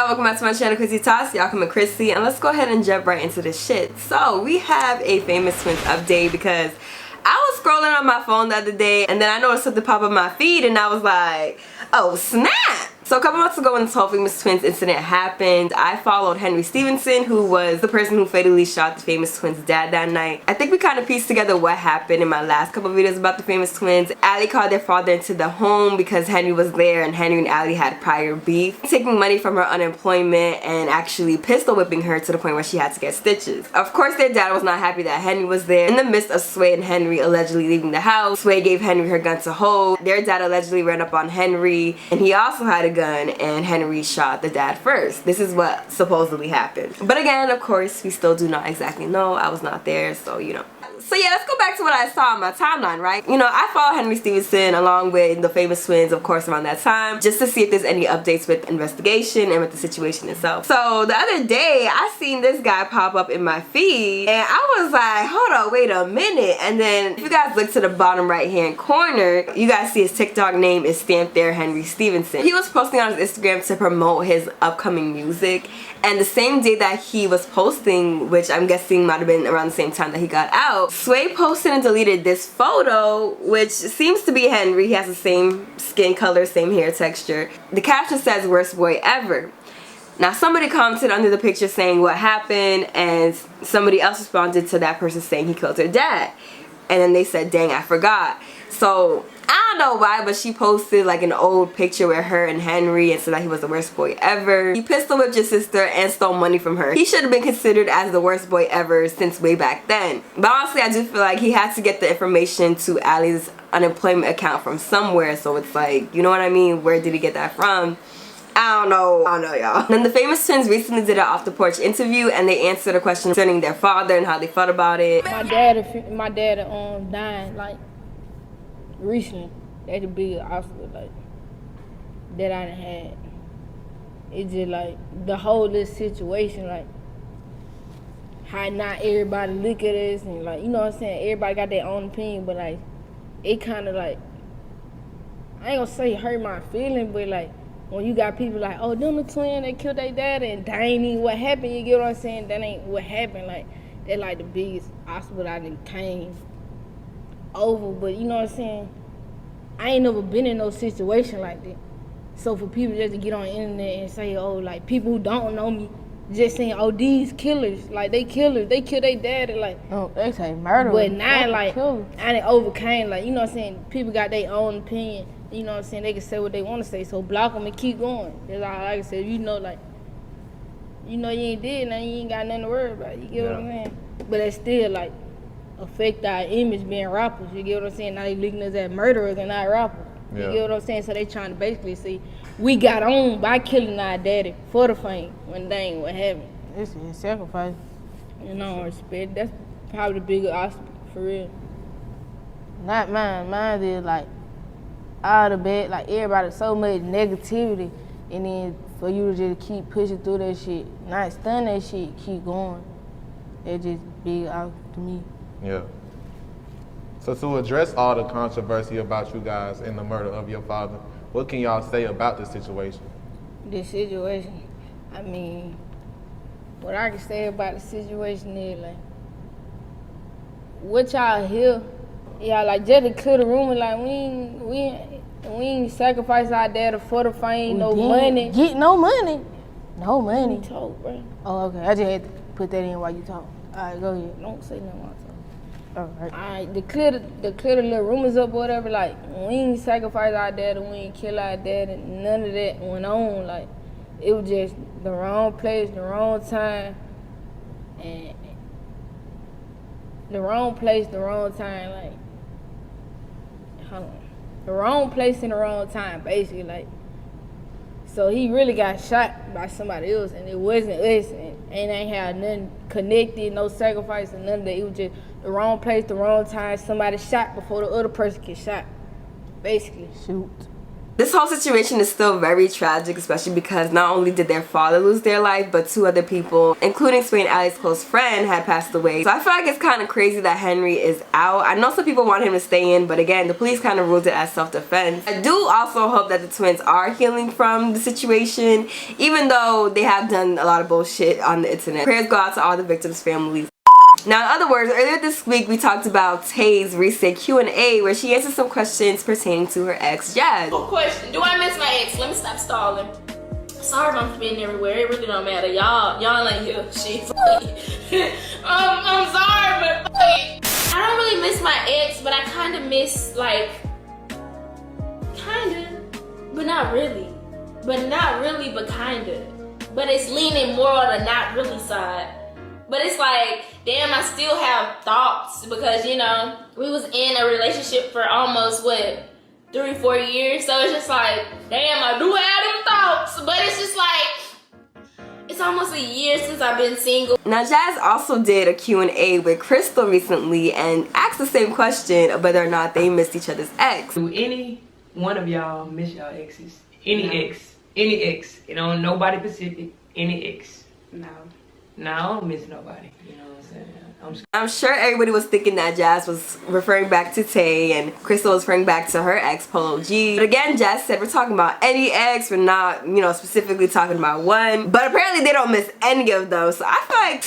y'all, welcome back to my channel, Chrissyy Toss. Y'all come Chrissyy, and let's go ahead and jump right into this shit. So we have a Fam0us Twins update because I was scrolling on my phone the other day and then I noticed something pop up on my feed and I was like, oh snap! So a couple months ago when this whole Fam0us Twins incident happened, I followed Stephenson, who was the person who fatally shot the Fam0us Twins' dad that night. I think we kind of pieced together what happened in my last couple videos about the Fam0us Twins. Allie called their father into the home because Henry was there and Henry and Allie had prior beef, taking money from her unemployment and actually pistol whipping her to the point where she had to get stitches. Of course their dad was not happy that Henry was there. In the midst of Sway and Henry allegedly leaving the house, Sway gave Henry her gun to hold. Their dad allegedly ran up on Henry and he also had a gun and Henry shot the dad first. This is what supposedly happened. But again, of course, we still do not exactly know. I was not there, so you know. So yeah, let's go back to what I saw on my timeline, right? You know, I followed Stephenson along with the Fam0us Twins, of course, around that time, just to see if there's any updates with the investigation and with the situation itself. So the other day, I seen this guy pop up in my feed, and I was like, hold on, wait a minute. And then if you guys look to the bottom right-hand corner, you guys see his TikTok name is stamped there, Stephenson. He was posting on his Instagram to promote his upcoming music, and the same day that he was posting, which I'm guessing might have been around the same time that he got out, Sway posted and deleted this photo, which seems to be Henry. He has the same skin color, same hair texture. The caption says, "Worst boy ever." Now somebody commented under the picture saying what happened, and somebody else responded to that person saying he killed her dad. And then they said, dang, I forgot. So I don't know why, but she posted like an old picture with her and Henry and said that he was the worst boy ever. He pistol whipped your sister and stole money from her. He should have been considered as the worst boy ever since way back then. But honestly, I do feel like he had to get the information to Allie's unemployment account from somewhere. So it's like, you know what I mean? Where did he get that from? I don't know y'all. Then the Fam0us Twins recently did an off the porch interview and they answered a question concerning their father and how they felt about it. My dad dying like recently. That's a big obstacle like that I done had. It's just like the whole little situation, like how not everybody look at us and like, you know what I'm saying, everybody got their own opinion, but like it kinda like, I ain't gonna say hurt my feelings, but like when you got people like, oh, them the twin, they killed their dad and that ain't even what happened, you get what I'm saying? That ain't what happened. Like, that like the biggest obstacle I done came over. But you know what I'm saying? I ain't never been in no situation like that. So for people just to get on the internet and say, oh, like people who don't know me, just saying, oh, these killers, like they killers, they killed their dad and like, oh, they say murder. But now like, I done overcame, like, you know what I'm saying? People got their own opinion. You know what I'm saying? They can say what they want to say, so block them and keep going. That's all like I said. You know, like, you know you ain't dead, now you ain't got nothing to worry about. You get what I'm saying? But it still, like, affect our image being rappers. You get what I'm saying? Now they looking at us as murderers and not rappers. You get what I'm saying? So they trying to basically see, we got on by killing our daddy for the fame when they ain't what happened. It's a sacrifice. You know, respect. That's probably the bigger obstacle, for real. Not mine. Mine is like, all the bad, like everybody, so much negativity, and then for you to just keep pushing through that shit, not stun that shit, keep going. It's just big out to me. Yeah. So to address all the controversy about you guys and the murder of your father, what can y'all say about this situation? This situation, I mean, what I can say about the situation is like, what y'all hear, yeah, like just to clear the rumor, like we ain't sacrifice our dad for the fame, no money. Get no money. No money. You talk, bro. Oh, okay. I just had to put that in while you talk. All right, go ahead. Don't say nothing while I talk. All right. All right, to clear the little rumors up or whatever, like, we ain't sacrifice our dad and we ain't kill our dad and none of that went on. Like, it was just the wrong place, the wrong time, and the wrong place, the wrong time, like, hold on. The wrong place and the wrong time, basically, like. So he really got shot by somebody else, and it wasn't us, and ain't had nothing connected, no sacrifice, and none of that. It was just the wrong place, the wrong time. Somebody shot before the other person get shot, basically. Shoot. This whole situation is still very tragic, especially because not only did their father lose their life, but 2 other people, including Sway and Allie's close friend, had passed away. So I feel like it's kind of crazy that Henry is out. I know some people want him to stay in, but again, the police kind of ruled it as self-defense. I do also hope that the twins are healing from the situation, even though they have done a lot of bullshit on the internet. Prayers go out to all the victims' families. Now, in other words, earlier this week we talked about TAE's recent Q&A where she answered some questions pertaining to her ex, Jazz. Question, do I miss my ex? Let me stop stalling. Sorry if I'm spitting everywhere, it really don't matter. Y'all ain't here, shit. I'm sorry, but I don't really miss my ex, but I kind of miss, like, but not really. But not really, but kind of. But it's leaning more on the not really side. But it's like, damn, I still have thoughts because, you know, we was in a relationship for almost, what, 3-4 years? So it's just like, damn, I do have them thoughts. But it's just like, it's almost a year since I've been single. Now, Jazz also did a Q&A with Crystal recently and asked the same question of whether or not they missed each other's ex. Do any one of y'all miss y'all exes? Any ex? Any ex? You know, nobody specific. Any ex? No. No, I don't miss nobody. You know what I'm saying? I'm sure everybody was thinking that Jazz was referring back to TAE and Crystal was referring back to her ex, Polo G. But again, Jazz said we're talking about any ex, we're not, you know, specifically talking about one. But apparently they don't miss any of them. So I feel like,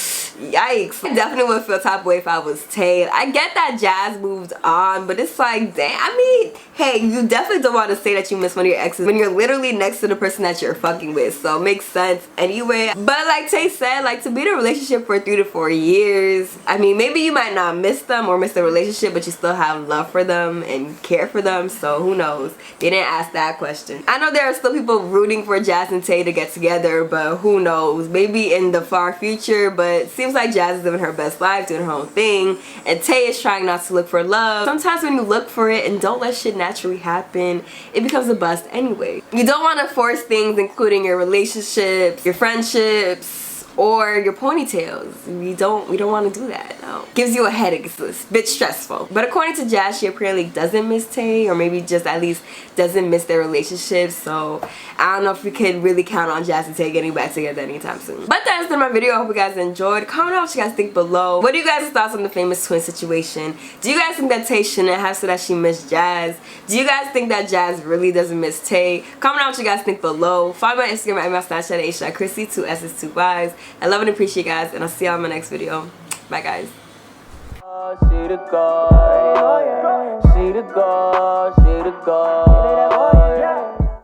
yikes. I definitely would feel type of way if I was TAE. I get that Jazz moved on, but it's like, damn, I mean, hey, you definitely don't want to say that you miss one of your exes when you're literally next to the person that you're fucking with. So it makes sense anyway. But like TAE said, like to be in a relationship for 3 to 4 years, I mean, maybe you might not miss them or miss the relationship, but you still have love for them and care for them, so who knows? They didn't ask that question. I know there are still people rooting for Jazz and TAE to get together, but who knows? Maybe in the far future, but it seems like Jazz is living her best life, doing her own thing, and TAE is trying not to look for love. Sometimes when you look for it and don't let shit naturally happen, it becomes a bust anyway. You don't want to force things, including your relationships, your friendships, or your ponytails. We don't want to do that. No. Gives you a headache. It's a bit stressful. But according to Jazz, she apparently doesn't miss TAE, or maybe just at least doesn't miss their relationship. So I don't know if we could really count on Jazz and TAE getting back together anytime soon. But that's the end of my video. I hope you guys enjoyed. Comment out what you guys think below. What are you guys' thoughts on the Famous Twin situation? Do you guys think that TAE shouldn't have said that she missed Jazz? Do you guys think that Jazz really doesn't miss TAE? Comment out what you guys think below. Follow me on Instagram at imL/Snapchat at itsreallycrystal, 2 S's, 2 Y's. I love and appreciate you guys, and I'll see y'all in my next video. Bye, guys. She the God, she the God, she the God.